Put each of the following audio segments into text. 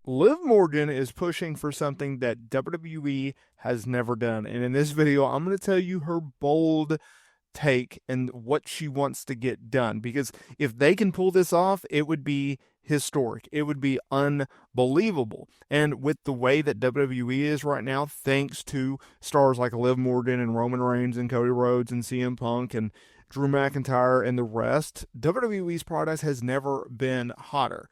Liv Morgan is pushing for something that WWE has never done. And in this video, I'm going to tell you her bold take and what she wants to get done. Because if they can pull this off, it would be historic. It would be unbelievable. And with the way that WWE is right now, thanks to stars like Liv Morgan and Roman Reigns and Cody Rhodes and CM Punk and Drew McIntyre and the rest, WWE's product has never been hotter,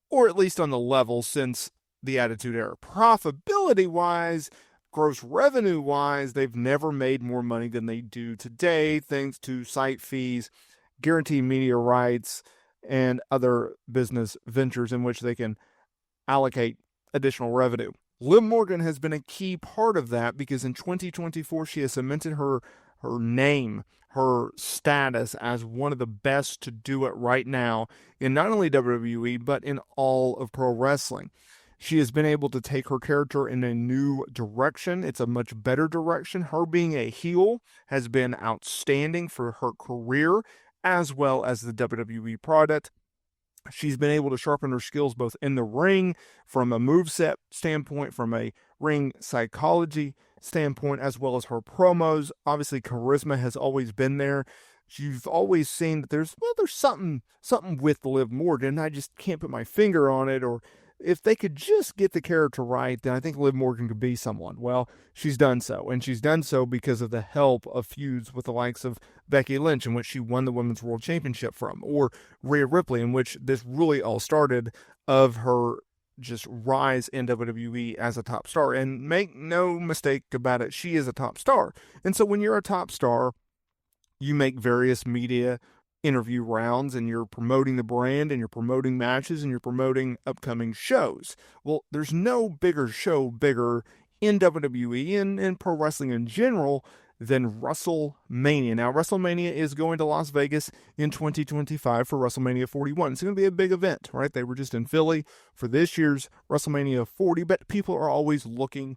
or at least on the level since the Attitude Era. Profitability wise, gross revenue wise, they've never made more money than they do today, thanks to site fees, guaranteed media rights, and other business ventures in which they can allocate additional revenue. Liv Morgan has been a key part of that because in 2024 she has cemented her name, her status as one of the best to do it right now in not only WWE, but in all of pro wrestling. She has been able to take her character in a new direction. It's a much better direction. Her being a heel has been outstanding for her career as well as the WWE product. She's been able to sharpen her skills both in the ring, from a moveset standpoint, from a ring psychology standpoint, as well as her promos. Obviously, charisma has always been there. You've always seen that there's something with Liv Morgan. I just can't put my finger on it, or if they could just get the character right, then I think Liv Morgan could be someone. Well, she's done so, and she's done so because of the help of feuds with the likes of Becky Lynch, in which she won the Women's World Championship from, or Rhea Ripley, in which this really all started of her just rise in WWE as a top star. And make no mistake about it, she is a top star. And so when you're a top star, you make various media interview rounds, and you're promoting the brand, and you're promoting matches, and you're promoting upcoming shows. Well, there's no bigger show in WWE and in pro wrestling in general than WrestleMania. Now, WrestleMania is going to Las Vegas in 2025 for WrestleMania 41. It's going to be a big event, right? They were just in Philly for this year's WrestleMania 40, but people are always looking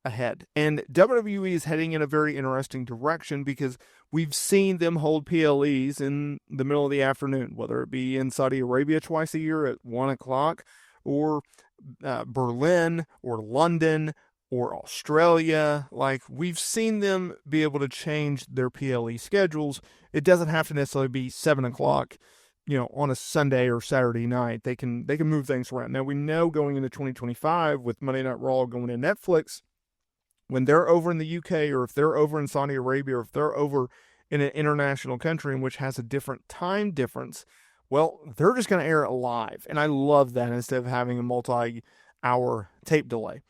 ahead. And WWE is heading in a very interesting direction because we've seen them hold PLEs in the middle of the afternoon, whether it be in Saudi Arabia twice a year at 1 o'clock, or Berlin, or London, or Australia. Like, we've seen them be able to change their PLE schedules. It doesn't have to necessarily be 7 o'clock, on a Sunday or Saturday night. They can move things around. Now, we know going into 2025 with Monday Night Raw going to Netflix, when they're over in the UK, or if they're over in Saudi Arabia, or if they're over in an international country in which has a different time difference, well, they're just going to air it live. And I love that instead of having a multi-hour tape delay.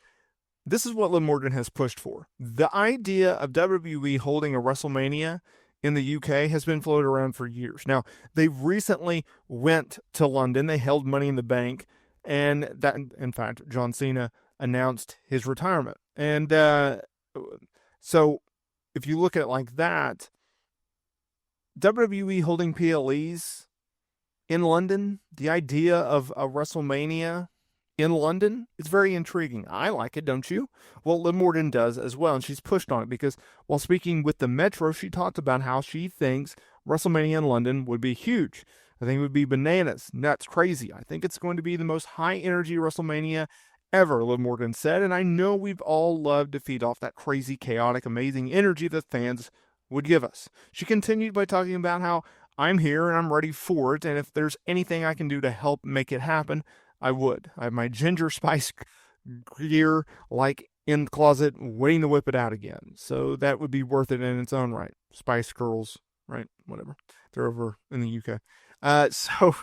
This is what Liv Morgan has pushed for. The idea of WWE holding a WrestleMania in the UK has been floated around for years. Now, they recently went to London. They held Money in the Bank, and that, in fact, John Cena announced his retirement. And so if you look at it like that, WWE holding PLEs in London, the idea of a WrestleMania in London, is very intriguing. I like it, don't you? Well, Liv Morgan does as well, and she's pushed on it because while speaking with the Metro, she talked about how she thinks WrestleMania in London would be huge. I think it would be bananas, nuts, crazy. I think it's going to be the most high-energy WrestleMania ever, Liv Morgan said, and I know we've all loved to feed off that crazy, chaotic, amazing energy that fans would give us. She continued by talking about how I'm here and I'm ready for it, and if there's anything I can do to help make it happen, I would. I have my ginger spice gear like in the closet, waiting to whip it out again. So that would be worth it in its own right. Spice Girls, right? Whatever. They're over in the UK. So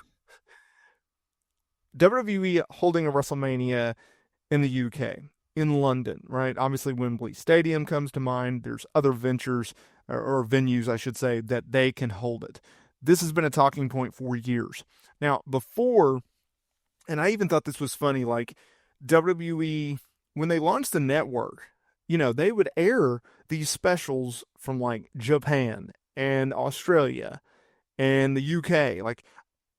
WWE holding a WrestleMania in the UK, in London, right? Obviously, Wembley Stadium comes to mind. There's other ventures, or venues, I should say, that they can hold it. This has been a talking point for years. Now, before, and I even thought this was funny, like WWE, when they launched the network, they would air these specials from like Japan and Australia and the UK. Like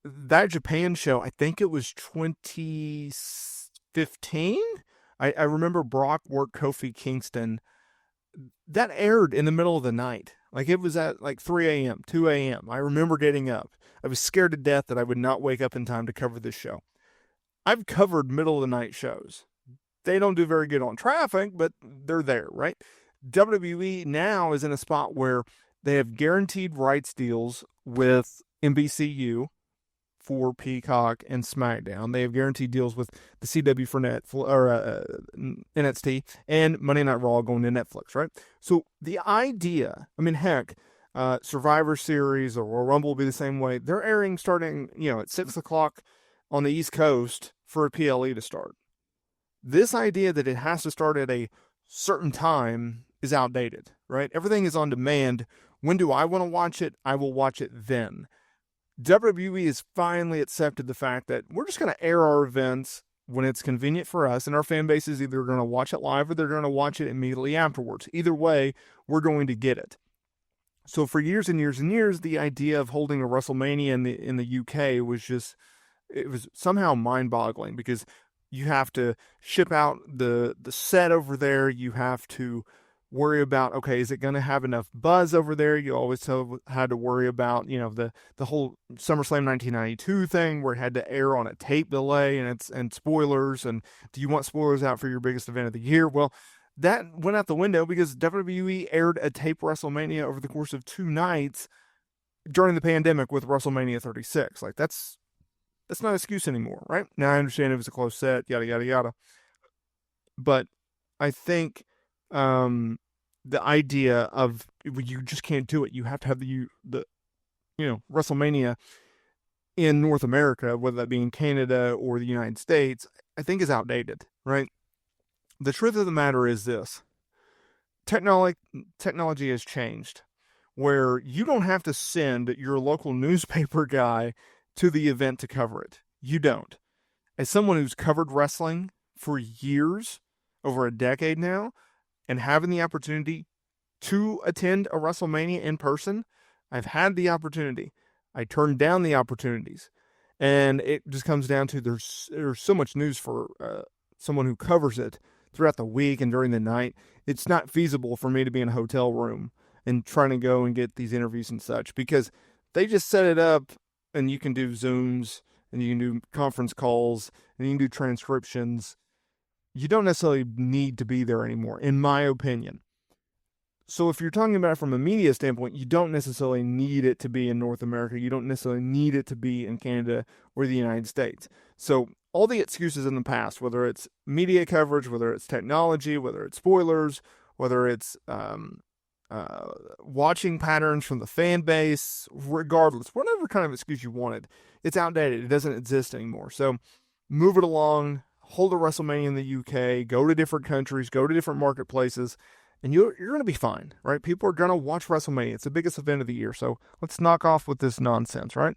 that Japan show, I think it was 2015. I remember Brock worked Kofi Kingston. That aired in the middle of the night. Like it was at like 3 a.m., 2 a.m. I remember getting up. I was scared to death that I would not wake up in time to cover this show. I've covered middle of the night shows. They don't do very good on traffic, but they're there, right? WWE now is in a spot where they have guaranteed rights deals with NBCU for Peacock and SmackDown. They have guaranteed deals with the CW for NXT and Monday Night Raw going to Netflix, right? So the idea, I mean, heck, Survivor Series or Royal Rumble will be the same way. They're airing starting, at 6 o'clock on the East Coast for a PLE to start. This idea that it has to start at a certain time is outdated, right? Everything is on demand. When do I want to watch it? I will watch it then. WWE has finally accepted the fact that we're just going to air our events when it's convenient for us, and our fan base is either going to watch it live or they're going to watch it immediately afterwards. Either way, we're going to get it. So for years and years and years, the idea of holding a WrestleMania in the UK was somehow mind-boggling, because you have to ship out the set over there. You have to worry about, okay, is it going to have enough buzz over there? You always had to worry about, the whole SummerSlam 1992 thing where it had to air on a tape delay and spoilers. And do you want spoilers out for your biggest event of the year? Well, that went out the window because WWE aired a tape WrestleMania over the course of 2 nights during the pandemic with WrestleMania 36. Like, that's not an excuse anymore, right? Now, I understand it was a close set, yada, yada, yada. But I think the idea of you just can't do it. You have to have the WrestleMania in North America, whether that be in Canada or the United States, I think is outdated, right? The truth of the matter is this. Technology has changed, where you don't have to send your local newspaper guy to the event to cover it. You don't. As someone who's covered wrestling for years, over a decade now, and having the opportunity to attend a WrestleMania in person, I've had the opportunity. I turned down the opportunities. And it just comes down to there's so much news for someone who covers it throughout the week and during the night. It's not feasible for me to be in a hotel room and trying to go and get these interviews and such, because they just set it up and you can do Zooms and you can do conference calls and you can do transcriptions. You don't necessarily need to be there anymore, in my opinion. So if you're talking about it from a media standpoint, you don't necessarily need it to be in North America. You don't necessarily need it to be in Canada or the United States. So all the excuses in the past, whether it's media coverage, whether it's technology, whether it's spoilers, whether it's watching patterns from the fan base, regardless, whatever kind of excuse you wanted, it's outdated. It doesn't exist anymore. So move it along. Hold a WrestleMania in the UK, go to different countries, go to different marketplaces, and you're going to be fine, right? People are going to watch WrestleMania. It's the biggest event of the year, so let's knock off with this nonsense, right?